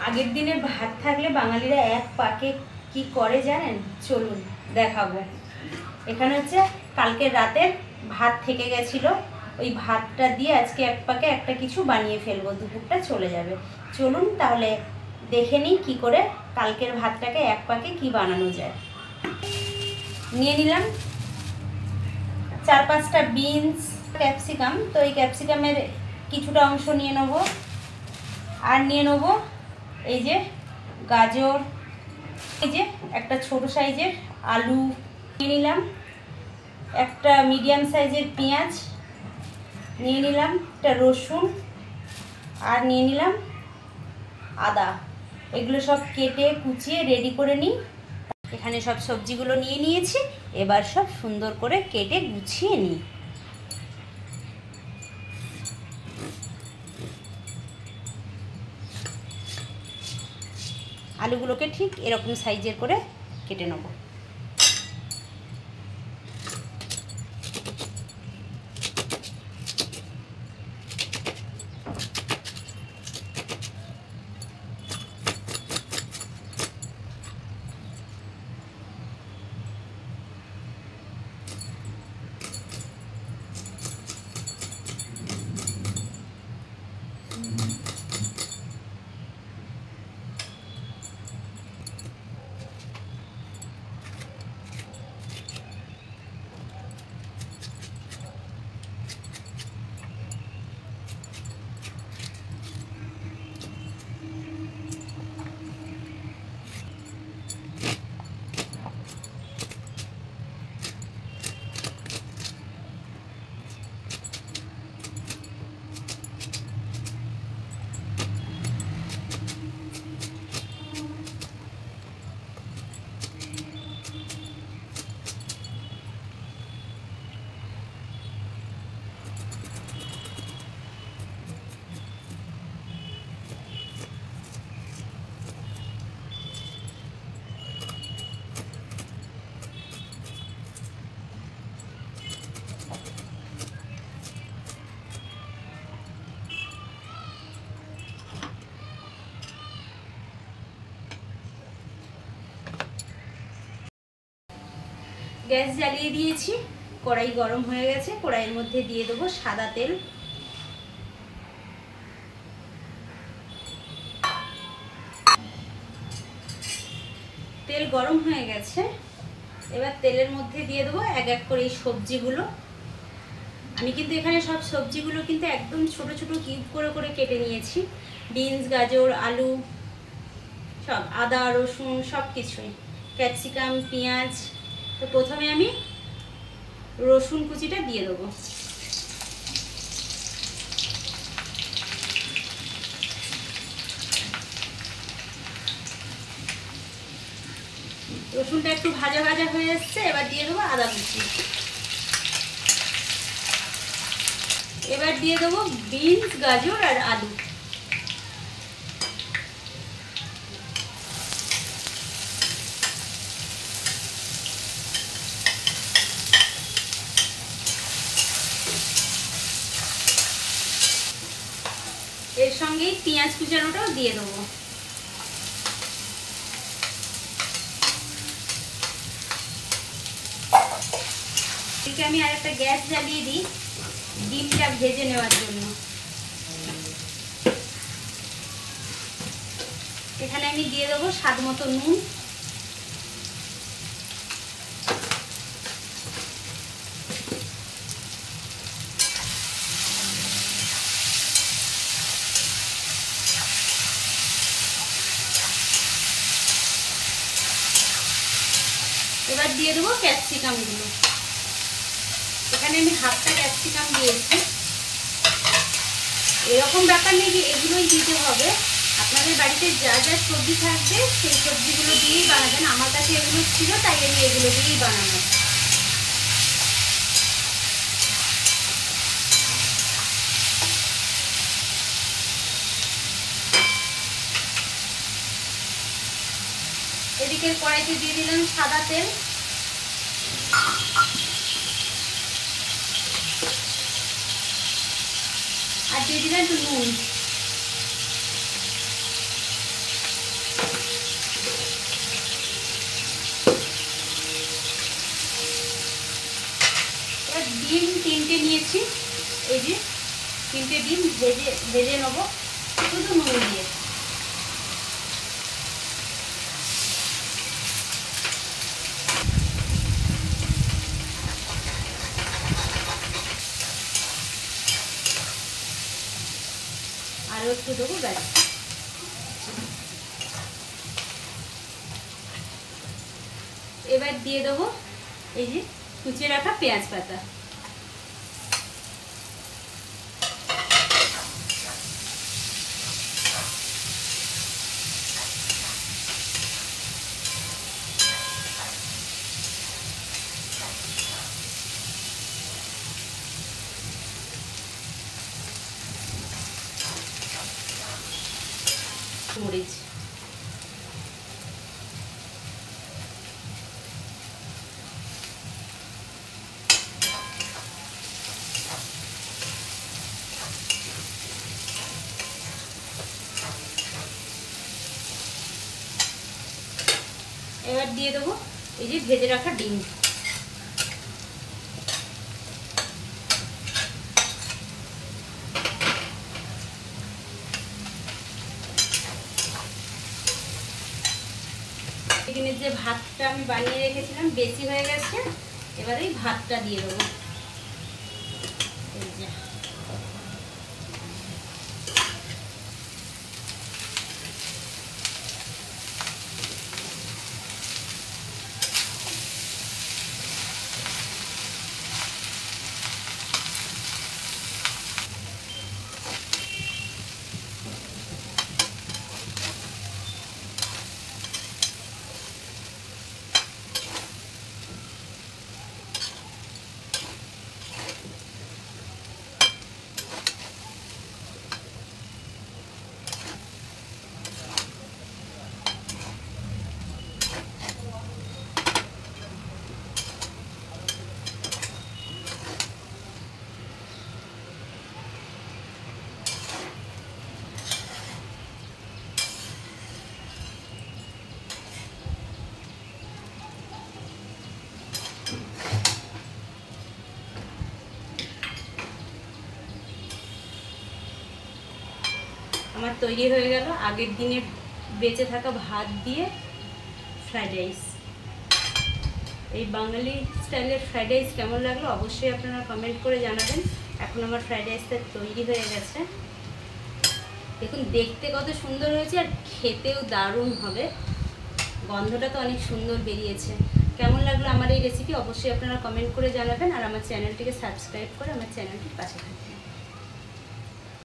আগের দিনের ভাত থাকলে বাঙালিরা এক পাকে কি করে জানেন? চলুন দেখাবো। এখানে হচ্ছে কালকের রাতের ভাত থেকে গেছিলো, ওই ভাতটা দিয়ে আজকে এক পাকে একটা কিছু বানিয়ে ফেলবো, দুপুরটা চলে যাবে। চলুন তাহলে দেখে নিই কী করে কালকের ভাতটাকে এক পাকে কি বানানো যায়। নিয়ে নিলাম 4-5টা বিনস, ক্যাপসিকাম। তো এই ক্যাপসিকামের কিছুটা অংশ নিয়ে নেব। আর নিয়ে নেব এই যে গাজর, এই যে একটা ছোট সাইজের আলু নিয়ে নিলাম, একটা মিডিয়াম সাইজের পেঁয়াজ নিয়ে নিলাম, একটা রসুন, আর নিয়ে নিলাম আদা। এগুলো সব কেটে কুচিয়ে রেডি করে নিই। এখানে সব সবজিগুলো নিয়ে নিয়েছি, এবার সব সুন্দর করে কেটে গুছিয়ে নিই। আলুগুলোকে ঠিক এরকম সাইজের করে কেটে নেব। গ্যাস জ্বালিয়ে দিয়েছি, কড়াই গরম হয়ে গেছে। কড়াইয়ের মধ্যে দিয়ে দেবো সাদা তেল। তেল গরম হয়ে গেছে, এবার তেলের মধ্যে দিয়ে দেবো এক এক করে এই সবজিগুলো। আমি কিন্তু এখানে সব সবজিগুলো কিন্তু একদম ছোট ছোট কিউব করে করে কেটে নিয়েছি। বিনস, গাজর, আলু সব, আদা রসুন সব কিছুই, ক্যাপসিকাম, পেঁয়াজ। তো প্রথমে আমি রসুন কুচিটা দিয়ে দেবো। রসুনটা একটু ভাজা ভাজা হয়ে এসছে, এবার দিয়ে দেবো আদা কুচি। এবার দিয়ে দেবো বিনস, গাজর আর আলু। এর সঙ্গেই পেঁয়াজ কুচানোটাও দিয়ে দেবো। আমি আর একটা গ্যাস জ্বালিয়ে দিই ডিমটা ভেজে নেওয়ার জন্য। এখানে আমি দিয়ে দেবো স্বাদ মতো নুন, এবার দিয়ে দেবো ক্যাপসিকাম গুলো। এখানে আমি হাফটা ক্যাপসিকাম দিয়েছি। এরকম ব্যাপার নেই যে এগুলোই দিতে হবে, আপনাদের বাড়িতে যা যা সবজি থাকবে সেই সবজিগুলো দিয়েই বানাবেন। আমার কাছে এগুলো ছিল তাই আমি এগুলো দিয়েই বানানো। এদিকে কড়াইতে দিয়ে দিলাম সাদা তেল, আর দিয়ে দিলাম একটু নুন। নিয়েছি, এই যে 3টে ডিম ভেজে নেবো শুধু নুন দিয়ে। আরও একটু দেবো, ব্যাস। এবার দিয়ে দেবো এই যে কুচিয়ে রাখা পেঁয়াজ পাতা। মরিচ, এবার দিয়ে দেবো এই যে ভেজে রাখা ডিম। এখানে যে ভাতটা আমি বানিয়ে রেখেছিলাম বেশি হয়ে গেছে, এবার এই ভাতটা দিয়ে দেবো। এই যে আমার তৈরি হয়ে গেল আগের দিনের বেঁচে থাকা ভাত দিয়ে ফ্রাইড রাইস। এই বাঙালি স্টাইলের ফ্রাইড রাইস কেমন লাগলো অবশ্যই আপনারা কমেন্ট করে জানাবেন। এখন আমার ফ্রাইড রাইসটা তৈরি হয়ে গেছে, দেখুন দেখতে কত সুন্দর হয়েছে আর খেতেও দারুণ হবে। গন্ধটা তো অনেক সুন্দর বেরিয়েছে। কেমন লাগলো আমার এই রেসিপি অবশ্যই আপনারা কমেন্ট করে জানাবেন, আর আমার চ্যানেলটিকে সাবস্ক্রাইব করে আমার চ্যানেলটির পাশে থাকবেন।